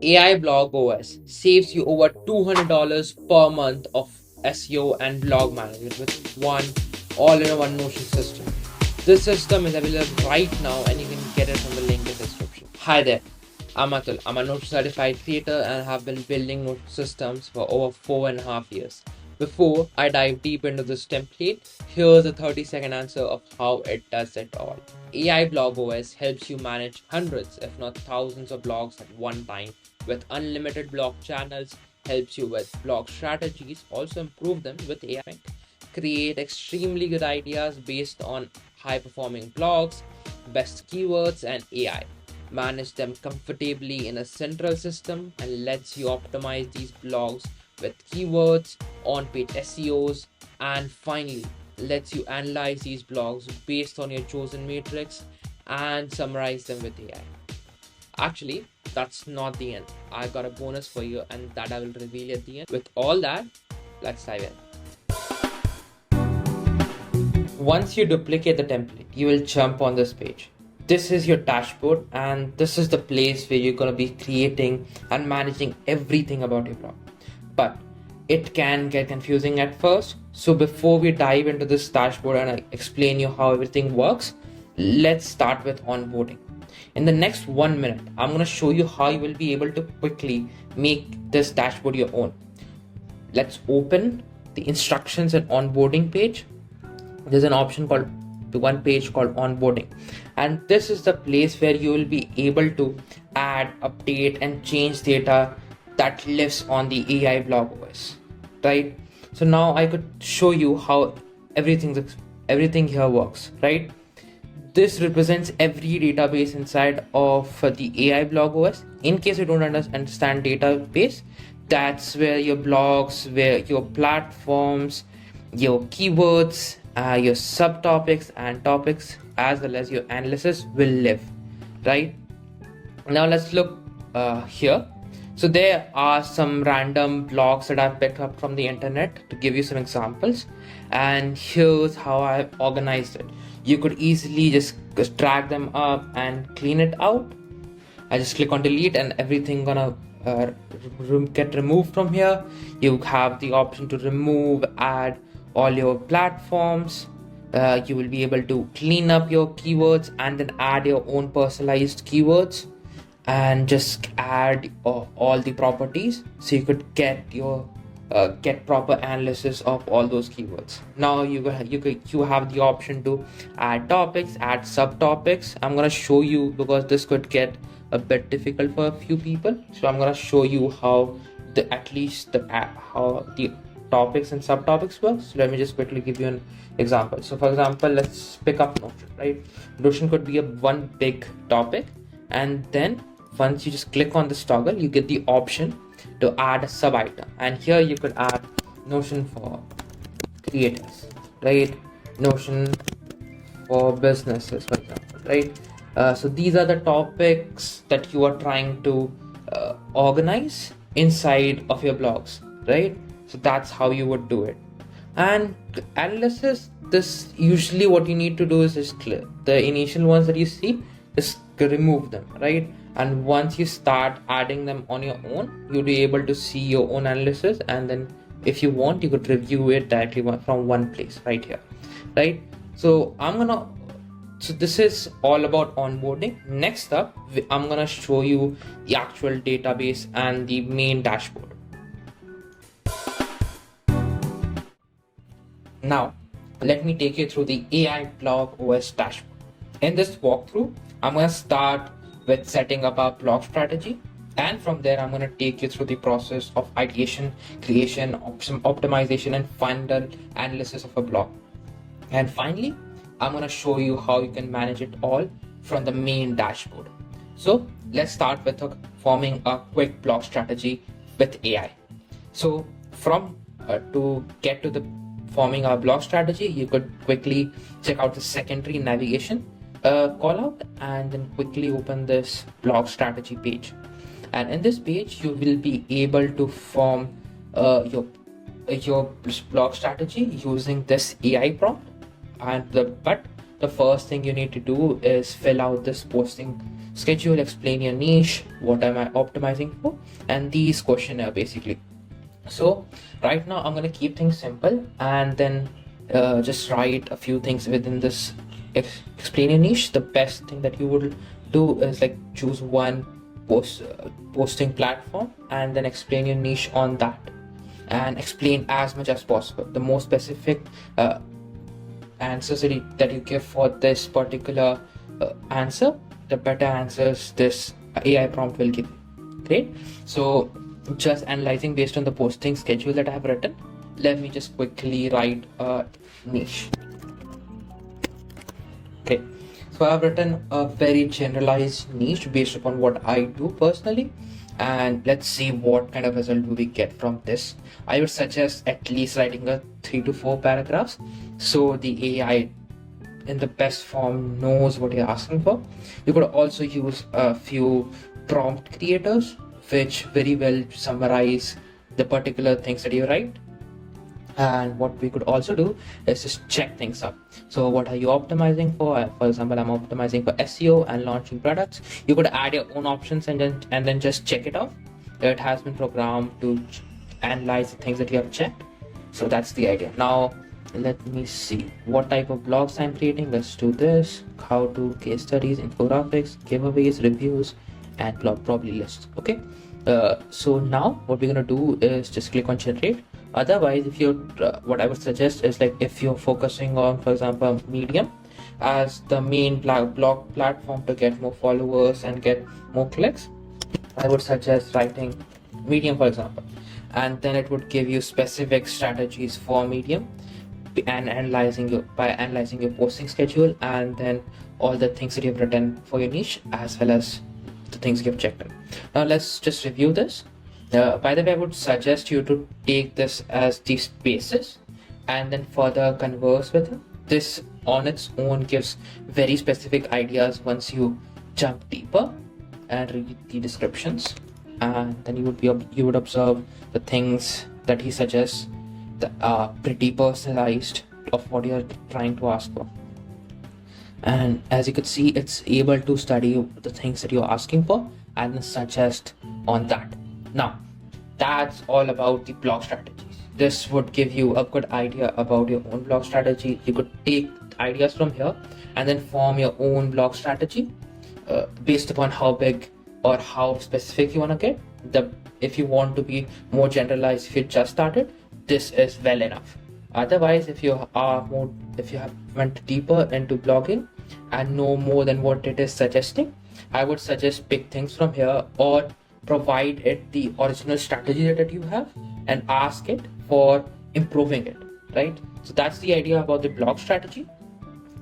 AI Blog OS saves you over $200 per month of SEO and blog management with one all-in-one Notion system. This system is available right now and you can get it from the link in the description. Hi there, I'm Atul. I'm a Notion certified creator and have been building Notion systems for over 4.5 years. Before I dive deep into this template, here's a 30-second answer of how it does it all. AI Blog OS helps you manage hundreds, if not thousands, of blogs at one time with unlimited blog channels, helps you with blog strategies, also improve them with AI, create extremely good ideas based on high performing blogs, best keywords, and AI. Manage them comfortably in a central system and lets you optimize these blogs with keywords, on page SEOs, and finally lets you analyze these blogs based on your chosen matrix and summarize them with AI. Actually, that's not the end. I got a bonus for you, and that I will reveal at the end. With all that, let's dive in. Once you duplicate the template, you will jump on this page. This is your dashboard, and this is the place where you're going to be creating and managing everything about your blog. But it can get confusing at first. So before we dive into this dashboard and I explain you how everything works, let's start with onboarding. In the next 1 minute, I'm going to show you how you will be able to quickly make this dashboard your own. Let's open the instructions and onboarding page. There's an option called one page called onboarding, and this is the place where you will be able to add, update, and change data that lives on the AI blog OS, right? So now I could show you how everything here works, right? This represents every database inside of the AI blog OS. In case you don't understand database, that's where your blogs, where your platforms, your keywords, your subtopics and topics, as well as your analysis will live, right? Now let's look here. So there are some random blogs that I've picked up from the internet to give you some examples, and here's how I've organized it. You could easily just drag them up and clean it out. I just click on delete and everything gonna get removed from here. You have the option to remove, add all your platforms. You will be able to clean up your keywords and then add your own personalized keywords and just add all the properties so you could get your get proper analysis of all those keywords. Now you have the option to add topics, add subtopics. I'm gonna show you because this could get a bit difficult for a few people, so I'm gonna show you how how the topics and subtopics work. So let me just quickly give you an example. So for example, let's pick up Notion, right? Notion could be a one big topic, and then once you just click on this toggle, you get the option to add a sub item, and here you could add Notion for creators, right? Notion for businesses, for example, right? So these are the topics that you are trying to organize inside of your blogs, right? So that's how you would do it. And analysis, this usually what you need to do is just the initial ones that you see, just remove them, right? And once you start adding them on your own, you'll be able to see your own analysis, and then if you want, you could review it directly from one place right here, right? So this is all about onboarding. Next up, I'm gonna show you the actual database and the main dashboard. Now, let me take you through the AI blog OS dashboard. In this walkthrough, I'm gonna start with setting up our blog strategy, and from there I'm going to take you through the process of ideation, creation, optimization, and final analysis of a blog. And finally, I'm going to show you how you can manage it all from the main dashboard. So let's start with forming a quick blog strategy with AI. So to get to the forming our blog strategy, you could quickly check out the secondary navigation call out, and then quickly open this blog strategy page. And in this page, you will be able to form your blog strategy using this AI prompt. But the first thing you need to do is fill out this posting schedule, explain your niche, what am I optimizing for, and these questionnaire basically. So right now I'm going to keep things simple and then just write a few things within this explain your niche. The best thing that you would do is like choose one posting platform and then explain your niche on that, and explain as much as possible. The more specific answers that you give for this particular answer, the better answers this AI prompt will give you. Great. So just analyzing based on the posting schedule that I have written, let me just quickly write a niche. Okay, so I've written a very generalized niche based upon what I do personally, and let's see what kind of result do we get from this. I would suggest at least writing a 3 to 4 paragraphs so the AI in the best form knows what you're asking for. You could also use a few prompt creators which very well summarize the particular things that you write. And what we could also do is just check things up. So what are you optimizing for? For example, I'm optimizing for SEO and launching products. You could add your own options and then just check it off. It has been programmed to analyze the things that you have checked. So that's the idea. Now let me see what type of blogs I'm creating. Let's do this: how to, case studies, infographics, giveaways, reviews, and blog probably lists. Okay, so now what we're gonna do is just click on generate. Otherwise, if you're what I would suggest is like if you're focusing on, for example, Medium as the main blog platform to get more followers and get more clicks, I would suggest writing Medium, for example, and then it would give you specific strategies for Medium and analyzing your posting schedule, and then all the things that you've written for your niche as well as the things you've checked in. Now let's just review this. By the way, I would suggest you to take this as the basis and then further converse with it. This on its own gives very specific ideas once you jump deeper and read the descriptions, and then you would observe the things that he suggests that are pretty personalized of what you're trying to ask for. And as you could see, it's able to study the things that you're asking for and then suggest on that. Now that's all about the blog strategies. This would give you a good idea about your own blog strategy. You could take ideas from here and then form your own blog strategy based upon how big or how specific you want to get. If you want to be more generalized, if you just started, this is well enough. Otherwise, if you have went deeper into blogging and know more than what it is suggesting, I would suggest pick things from here or provide it the original strategy that you have and ask it for improving it, right? So that's the idea about the blog strategy.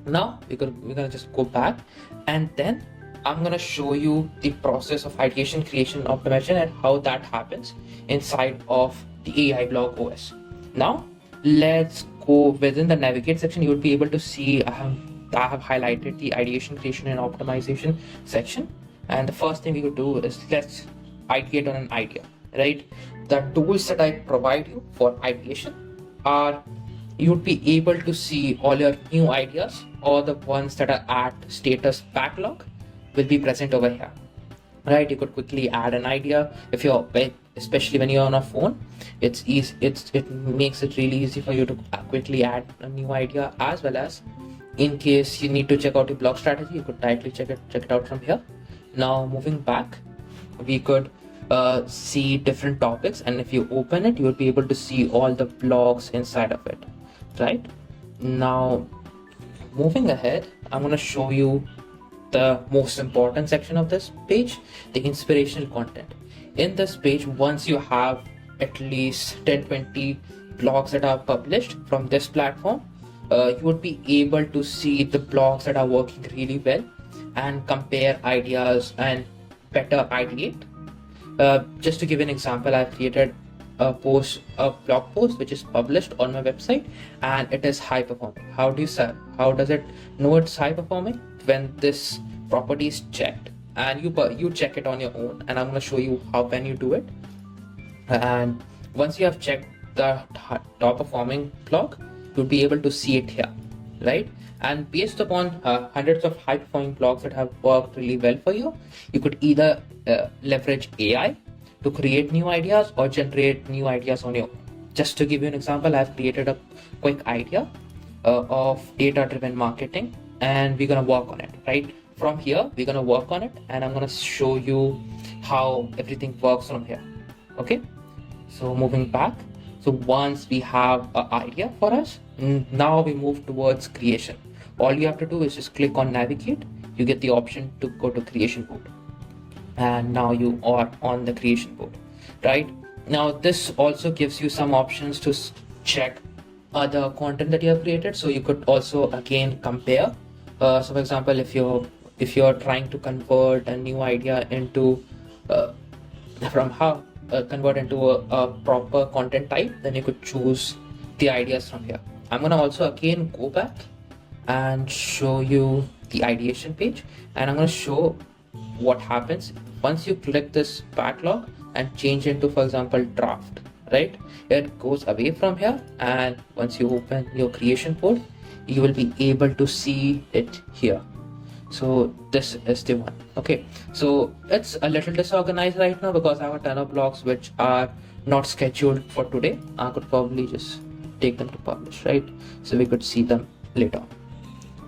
Now we're gonna just go back, and then I'm gonna show you the process of ideation, creation, optimization, and how that happens inside of the AI blog OS. Now let's go within the navigate section. You would be able to see I have highlighted the ideation, creation, and optimization section. And the first thing we could do is let's ideate on an idea, right? The tools that I provide you for ideation are, you'd be able to see all your new ideas or the ones that are at status backlog will be present over here, right? You could quickly add an idea if you're, especially when you're on a phone. It makes it really easy for you to quickly add a new idea, as well as in case you need to check out your blog strategy, you could directly check it out from here. Now moving back, we could see different topics, and if you open it, you will be able to see all the blogs inside of it, right? Now moving ahead, I'm going to show you the most important section of this page, the inspirational content. In this page, once you have at least 10-20 blogs that are published from this platform, you would be able to see the blogs that are working really well and compare ideas and better ideate. Just to give an example, I've created a blog post which is published on my website, and it is high performing. How does it know it's high performing? When this property is checked, and you check it on your own, and I'm going to show you how when you do it. And once you have checked the top performing blog, you'll be able to see it here, right? And based upon hundreds of high performing blogs that have worked really well for you, you could either leverage AI to create new ideas or generate new ideas on your own. Just to give you an example, I've created a quick idea of data driven marketing, and we're going to work on it. Right from here, we're going to work on it, and I'm going to show you how everything works from here. Okay, so moving back, so once we have an idea for us, now we move towards creation. All you have to do is just click on navigate. You get the option to go to creation board, and now you are on the creation board. Right now, this also gives you some options to check other content that you have created, so you could also again compare. So for example, if you're trying to convert a new idea into convert into a proper content type, then you could choose the ideas from here. I'm gonna also again go back and show you the ideation page, and I'm gonna show what happens once you click this backlog and change into, for example, draft. Right, it goes away from here, and once you open your creation board, you will be able to see it here. So this is the one. Okay, so it's a little disorganized right now because I have a ton of blogs which are not scheduled for today. I could probably just take them to publish, right? So we could see them later on.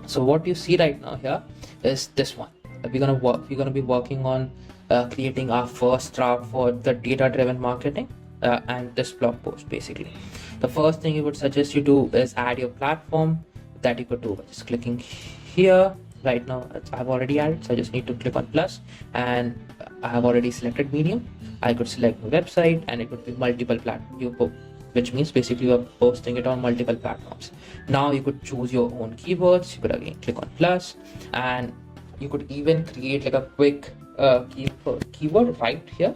So what you see right now here is this one. We're gonna be working on creating our first draft for the data driven marketing. And this blog post. Basically, the first thing you would suggest you do is add your platform. That you could do by just clicking here. Right now I've already added, so I just need to click on plus, and I have already selected medium. I could select the website, and it would be multiple platforms, which means basically you're posting it on multiple platforms. Now you could choose your own keywords. You could again click on plus, and you could even create like a quick keyword right here.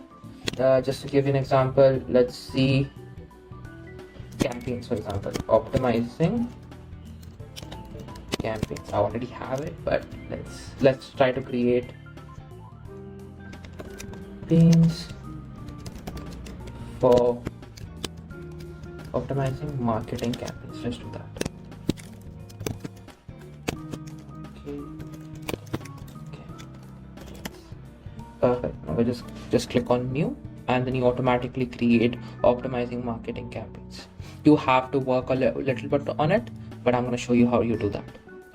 Just to give you an example, let's see campaigns, for example, optimizing campaigns. I already have it, but let's try to create campaigns for optimizing marketing campaigns. Let's do that. Okay. Perfect. Now we just click on new, and then you automatically create optimizing marketing campaigns. You have to work a little bit on it, but I'm going to show you how you do that.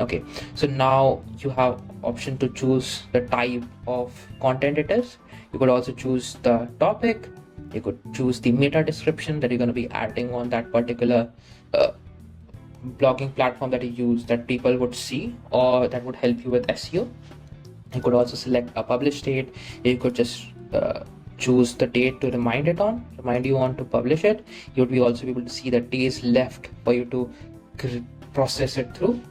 Okay, so now you have option to choose the type of content it is. You could also choose the topic. You could choose the meta description that you're going to be adding on that particular blogging platform that you use, that people would see or that would help you with SEO. You could also select a publish date. You could just choose the date to remind you on to publish it. You would be also be able to see the days left for you to process it through.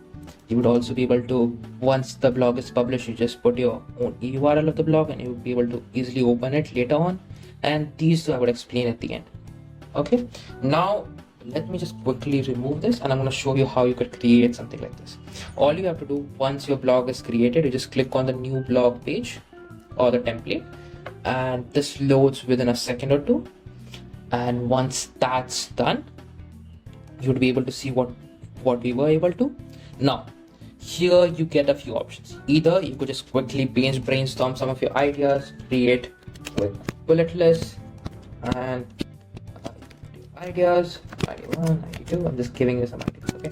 You would also be able to, once the blog is published, you just put your own URL of the blog, and you would be able to easily open it later on. And these two I would explain at the end. Okay, now let me just quickly remove this, and I'm going to show you how you could create something like this. All you have to do once your blog is created, you just click on the new blog page or the template, and this loads within a second or two. And once that's done, you would be able to see what we were able to. Now here you get a few options. Either you could just quickly brainstorm some of your ideas, create quick bullet lists, and ideas, idea 1, idea 2. I'm just giving you some ideas. Okay,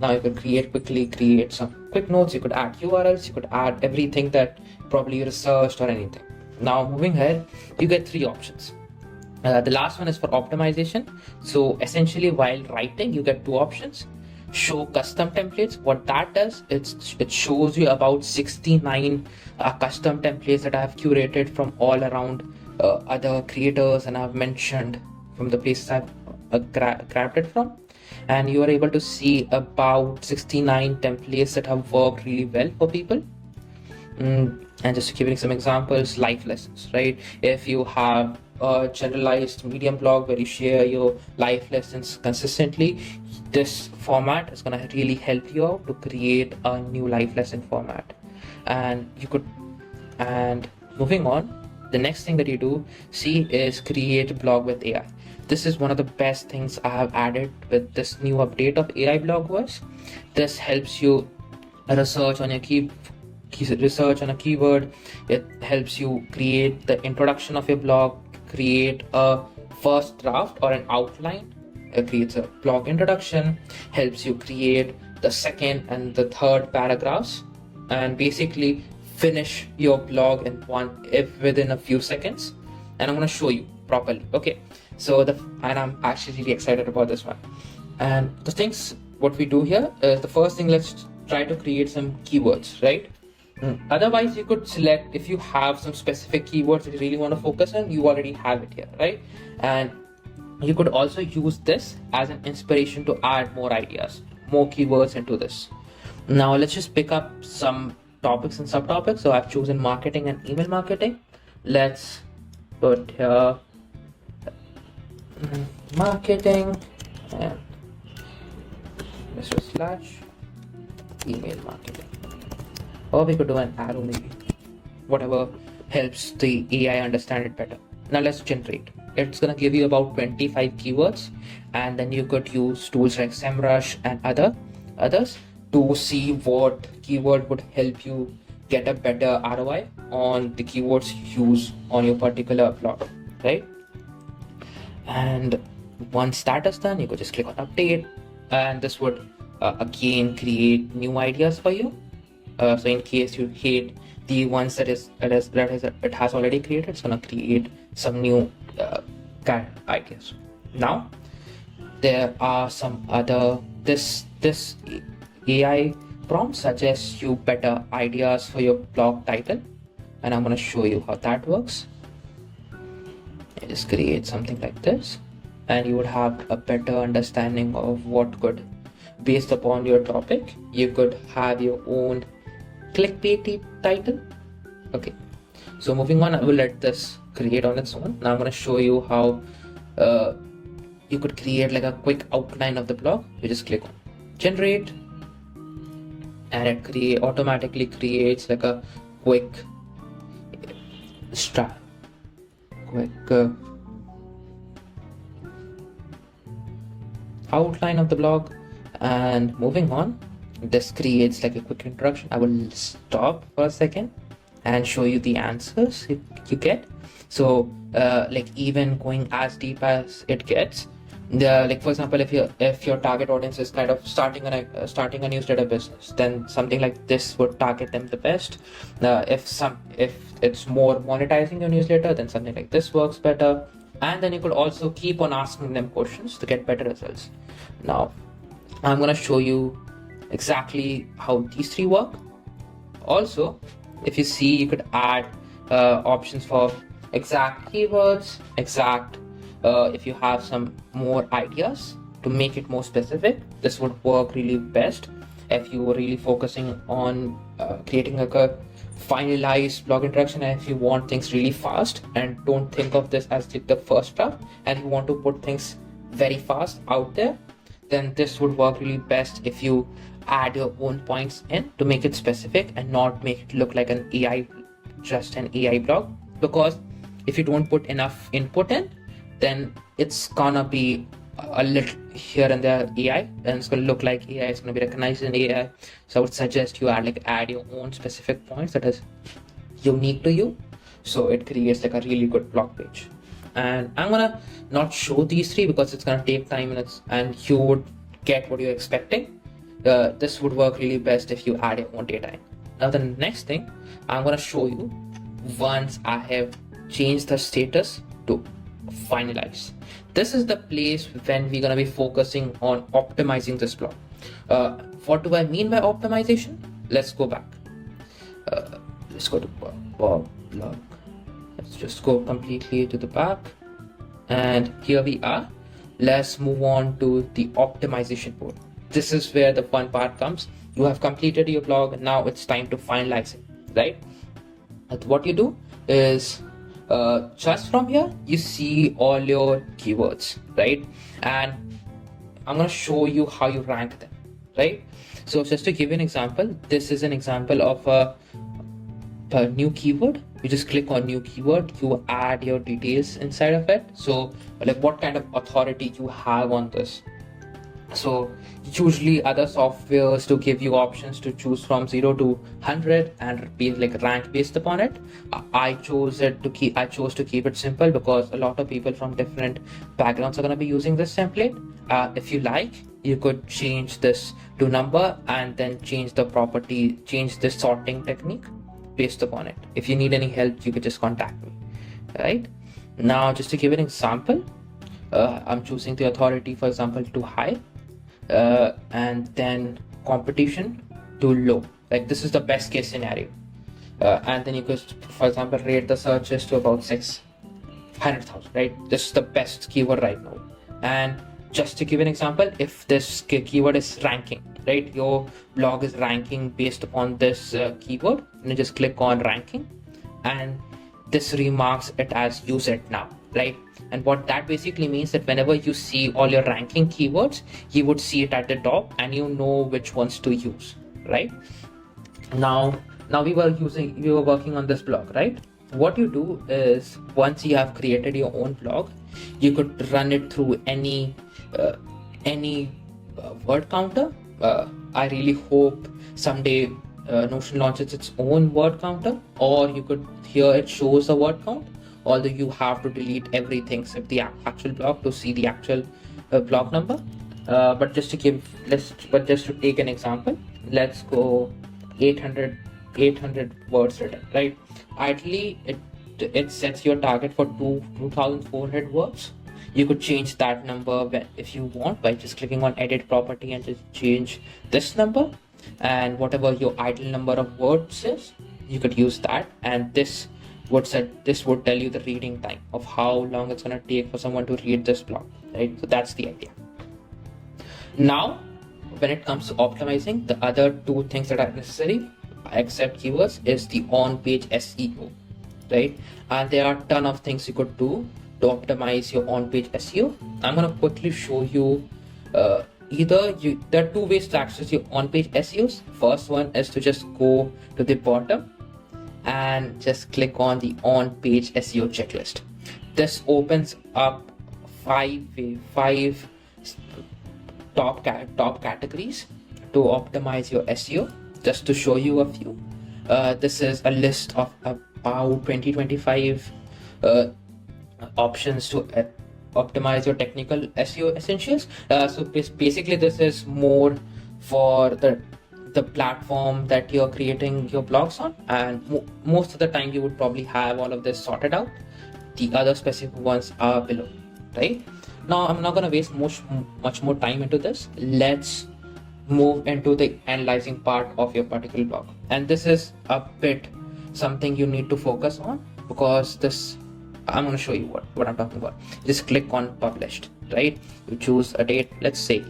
now you could quickly create some quick notes. You could add URLs, you could add everything that probably you researched or anything. Now moving ahead, you get 3 options. The last one is for optimization. So essentially, while writing, you get 2 options. Show custom templates. What that does, it shows you about 69 custom templates that I have curated from all around other creators, and I've mentioned from the places I've grabbed it from. And you are able to see about 69 templates that have worked really well for people. And just to give you some examples, life lessons, right? If you have a generalized medium blog where you share your life lessons consistently, this format is going to really help you out to create a new life lesson format. And moving on, the next thing that you do see is create blog with AI. This is one of the best things I have added with this new update of AI blog was. This helps you research on your research on a keyword. It helps you create the introduction of your blog, create a first draft or an outline. It creates a blog introduction, helps you create the second and the third paragraphs, and basically finish your blog in within a few seconds. And I'm going to show you properly. Okay, so and I'm actually really excited about this one. And the things what we do here is, the first thing, let's try to create some keywords, right? Otherwise, you could select, if you have some specific keywords that you really want to focus on, you already have it here, right? And you could also use this as an inspiration to add more ideas, more keywords into this. Now let's just pick up some topics and subtopics. So I've chosen marketing and email marketing. Let's put here marketing and let's just slash email marketing. Or we could do an arrow, maybe, whatever helps the AI understand it better. Now let's generate. It's gonna give you about 25 keywords, and then you could use tools like SEMrush and others to see what keyword would help you get a better ROI on the keywords you use on your particular blog, right? And once that is done, you could just click on update, and this would again create new ideas for you. So in case you hate the ones it has already created, it's gonna create some new kind of ideas. Now there are some other this AI prompt suggests you better ideas for your blog title, and I'm gonna show you how that works. You just create something like this, and you would have a better understanding of what could, based upon your topic, you could have your own clickbaity title. Okay, so moving on, I will let this create on its own. Now I'm going to show you how you could create like a quick outline of the blog. You just click on generate, and it automatically creates like a quick outline of the blog. And moving on, this creates like a quick introduction. I will stop for a second and show you the answers you get. So like even going as deep as it gets, like for example, if your target audience is kind of starting a newsletter business, then something like this would target them the best. If it's more monetizing your newsletter, then something like this works better. And then you could also keep on asking them questions to get better results. Now I'm going to show you exactly how these three work. Also, if you see, you could add options for exact keywords, if you have some more ideas to make it more specific. This would work really best if you were really focusing on creating like a finalized blog introduction, and if you want things really fast and don't think of this as the first draft, and you want to put things very fast out there, then this would work really best if you add your own points in to make it specific and not make it look like an AI blog. Because if you don't put enough input in, then it's gonna be a little here and there AI, and it's gonna look like AI, it's gonna be recognized in AI. So I would suggest you add your own specific points that is unique to you, so it creates like a really good blog page. And I'm gonna not show these three because it's gonna take time, and you would get what you're expecting. This would work really best if you add your own data in. Now the next thing I'm gonna show you, once I have changed the status to finalize. This is the place when we're gonna be focusing on optimizing this blog. What do I mean by optimization? Let's go back. Let's go to blog. Let's just go completely to the back, and here we are. Let's move on to the optimization board. This is where the fun part comes. You have completed your blog, and now it's time to finalize it, right? And what you do is just from here you see all your keywords, right? And I'm going to show you how you rank them, right? So just to give you an example, this is an example of a new keyword you just click on new keyword, you add your details inside of it. So like what kind of authority you have on this. So usually other softwares to give you options to choose from 0 to 100 and be like rank based upon it. I chose to keep it simple because a lot of people from different backgrounds are going to be using this template. If you like, you could change this to number and then change the sorting technique based upon it. If you need any help, you could just contact me. Right now, just to give an example, I'm choosing the authority, for example, to high, and then competition to low. Like this is the best case scenario, and then you could, for example, rate the searches to about 600,000. Right, this is the best keyword right now. And just to give an example, if this keyword is ranking, right, your blog is ranking based upon this keyword, and you just click on ranking, and this remarks it as use it now, right? And what that basically means that whenever you see all your ranking keywords, you would see it at the top and you know which ones to use, right? Now we were working on this blog, right? What you do is, once you have created your own blog, you could run it through any word counter. I really hope someday Notion launches its own word counter, or you could, here it shows a word count, although you have to delete everything except the actual blog to see the actual blog number. But just to take an example, let's go 800 words written, right? Ideally, it sets your target for 2,400 words. You could change that number if you want by just clicking on edit property and just change this number, and whatever your ideal number of words is, you could use that, and this would tell you the reading time of how long it's going to take for someone to read this blog, right? So that's the idea. Now, when it comes to optimizing, the other two things that are necessary except keywords is the on-page SEO, right? And there are a ton of things you could do to optimize your on-page SEO. I'm going to quickly show you there are two ways to access your on-page SEOs. First one is to just go to the bottom and just click on the on-page SEO checklist. This opens up five top categories to optimize your SEO. Just to show you a few, this is a list of about 20-25 options to optimize your technical SEO essentials. So basically this is more for the platform that you're creating your blogs on, and most of the time you would probably have all of this sorted out. The other specific ones are below, right? Now I'm not going to waste much more time into this. Let's move into the analyzing part of your particular blog, and this is a bit something you need to focus on, because this, I'm going to show you what I'm talking about. Just click on published, right? You choose a date, let's say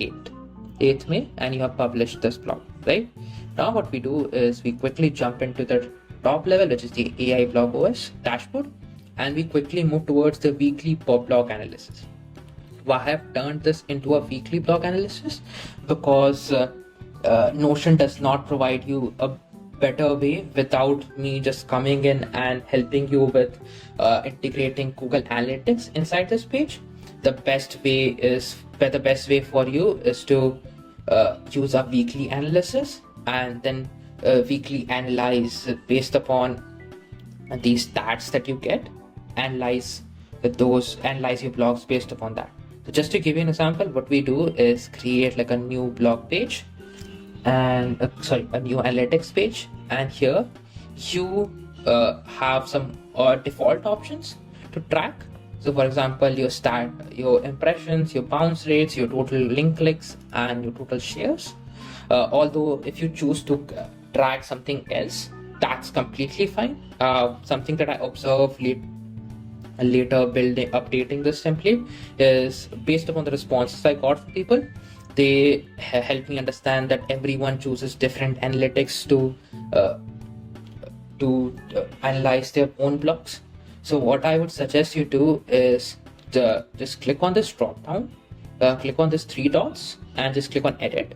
8th May, and you have published this blog, right? Now what we do is we quickly jump into the top level, which is the AI blog OS dashboard, and we quickly move towards the weekly blog analysis. Why I have turned this into a weekly blog analysis? Because Notion does not provide you a better way without me just coming in and helping you with integrating Google Analytics inside this page. The best way for you is to use a weekly analysis, and then weekly analyze based upon these stats that you get. Analyze your blogs based upon that. So just to give you an example, what we do is create like a new blog page and a new analytics page, and here you have some default options to track. So for example, your impressions, your bounce rates, your total link clicks, and your total shares. Although if you choose to track something else, that's completely fine. Something that I observed later updating this template is based upon the responses I got from people. They help me understand that everyone chooses different analytics to analyze their own blogs. So what I would suggest you do is just click on this drop down, click on this 3 dots, and just click on edit,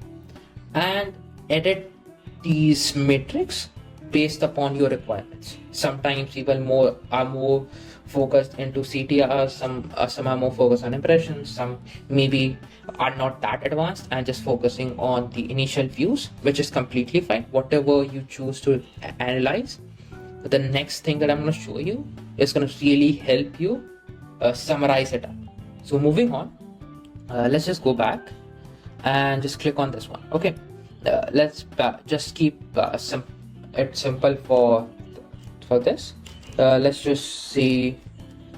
and edit these metrics based upon your requirements. Sometimes people are more focused into CTR, some are more focused on impressions, some maybe are not that advanced and just focusing on the initial views, which is completely fine. Whatever you choose to analyze, the next thing that I'm going to show you is going to really help you summarize it up. So moving on, let's just go back and just click on this one. Okay, let's just keep it simple for this. Let's just see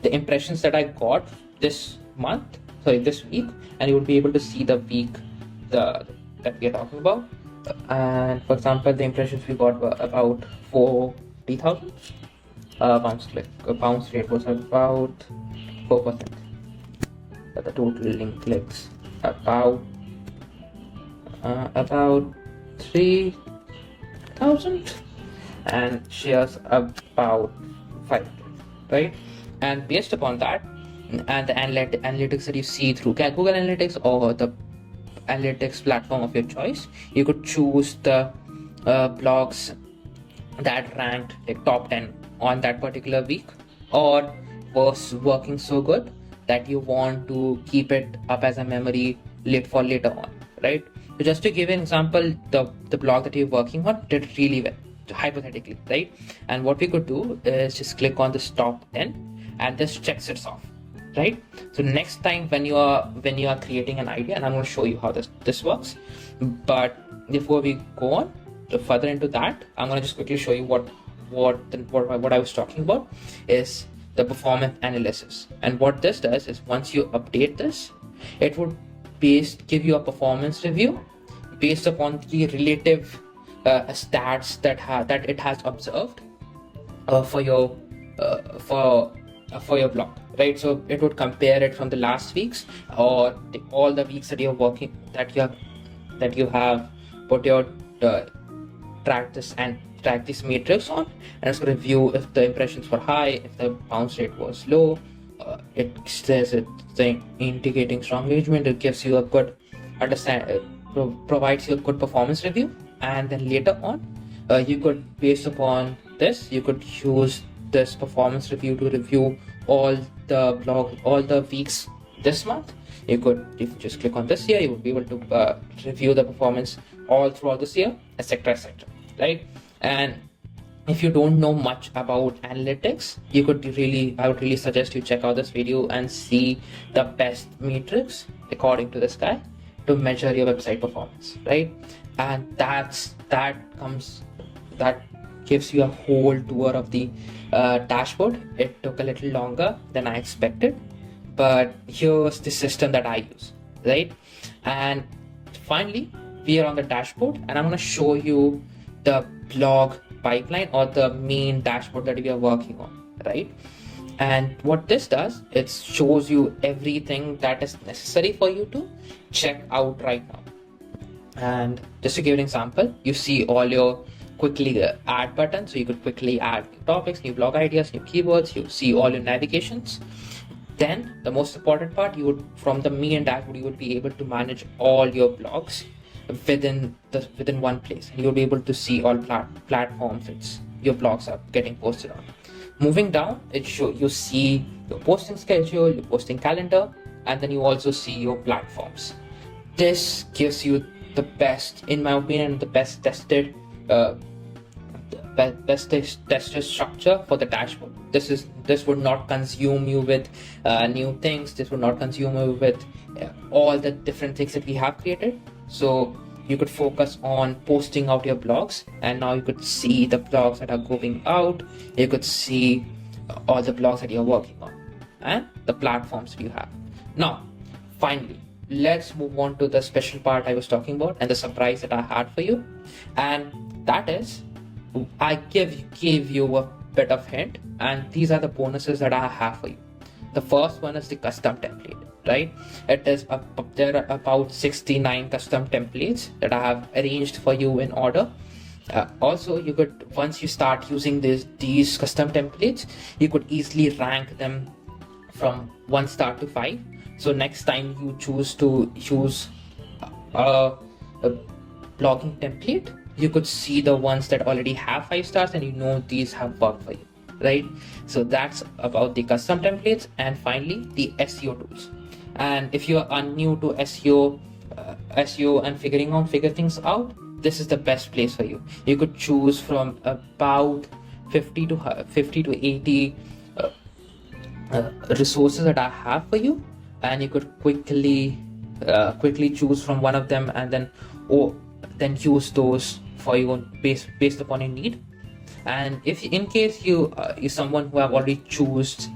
the impressions that I got this week, and you will be able to see the week that we are talking about. And for example, the impressions we got were about 40,000. Bounce rate was about 4%. But the total link clicks about 3,000, and shares about 500, right? And based upon that, and the analytics that you see through Google Analytics or the analytics platform of your choice, you could choose the blogs that ranked like top 10 on that particular week, or was working so good that you want to keep it up as a memory for later on, right? So just to give an example, the blog that you're working on did really well, hypothetically, right? And what we could do is just click on this top 10 and this checks it off, right? So next time when you are creating an idea, and I'm going to show you how this works, but before we go on further into that, I'm going to just quickly show you what I was talking about is the performance analysis. And what this does is once you update this, it would give you a performance review based upon the relative stats that it has observed for your blog, right? So it would compare it from the last weeks or all the weeks that you're working, that you have put your track this matrix on, and it's going to review if the impressions were high, if the bounce rate was low. It says it's indicating strong engagement. It gives you a good provides you a good performance review, and then later on you could, based upon this, you could use this performance review to review all the weeks this month. If you just click on this here, you will be able to review the performance all throughout this year, etc., right? And if you don't know much about analytics, I would really suggest you check out this video and see the best metrics according to this guy to measure your website performance, right? And that gives you a whole tour of the dashboard. It took a little longer than I expected, but here's the system that I use, right? And finally, we are on the dashboard, and I'm going to show you the blog pipeline or the main dashboard that we are working on, right? And what this does, it shows you everything that is necessary for you to check out right now. And just to give an example, you see all your quickly add buttons, so you could quickly add new topics, new blog ideas, new keywords. You see all your navigations. Then the most important part, from the main dashboard, you would be able to manage all your blogs within one place. You'll be able to see all platforms your blogs are getting posted on. Moving down, you see your posting schedule, your posting calendar, and then you also see your platforms. This gives you the best, in my opinion, the best tested structure for the dashboard. This would not consume you with new things. This would not consume you with all the different things that we have created. So you could focus on posting out your blogs, and now you could see the blogs that are going out. You could see all the blogs that you're working on and the platforms that you have. Now, finally, let's move on to the special part I was talking about and the surprise that I had for you. And that is, I gave you a bit of hint, and these are the bonuses that I have for you. The first one is the custom template, right? There are about 69 custom templates that I have arranged for you in order. Also, you could, once you start using these custom templates, you could easily rank them from 1 star to 5. So next time you choose to use a blogging template, you could see the ones that already have 5 stars, and you know these have worked for you, right? So that's about the custom templates. And finally, the SEO tools. And if you are new to SEO and figure things out, this is the best place for you. You could choose from about 50 to 80 resources that I have for you, and you could quickly choose from one of them, and then use those for you based upon your need. And if in case you is someone who have already chose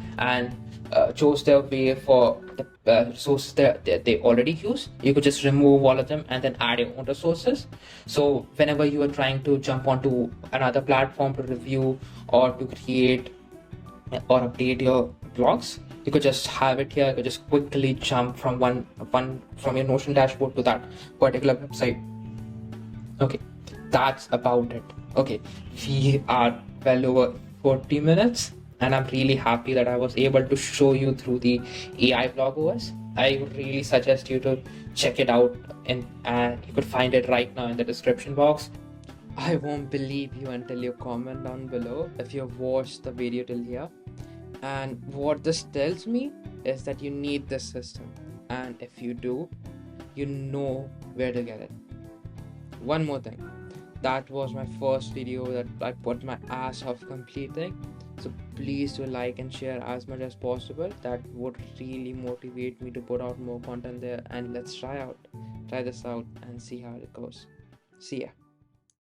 their way for the resources that they already use, you could just remove all of them and then add your own resources. So whenever you are trying to jump onto another platform to review or to create or update your blogs, you could just have it here. You could just quickly jump from one from your Notion dashboard to that particular website. Okay, that's about it. Okay, we are well over 40 minutes, and I'm really happy that I was able to show you through the AI blog OS. I would really suggest you to check it out, and you could find it right now in the description box. I won't believe you until you comment down below if you've watched the video till here. And what this tells me is that you need this system, and if you do, you know where to get it. One more thing, that was my first video that I put my ass off completing, so please do like and share as much as possible. That would really motivate me to put out more content there, and let's try this out and see how it goes. See ya.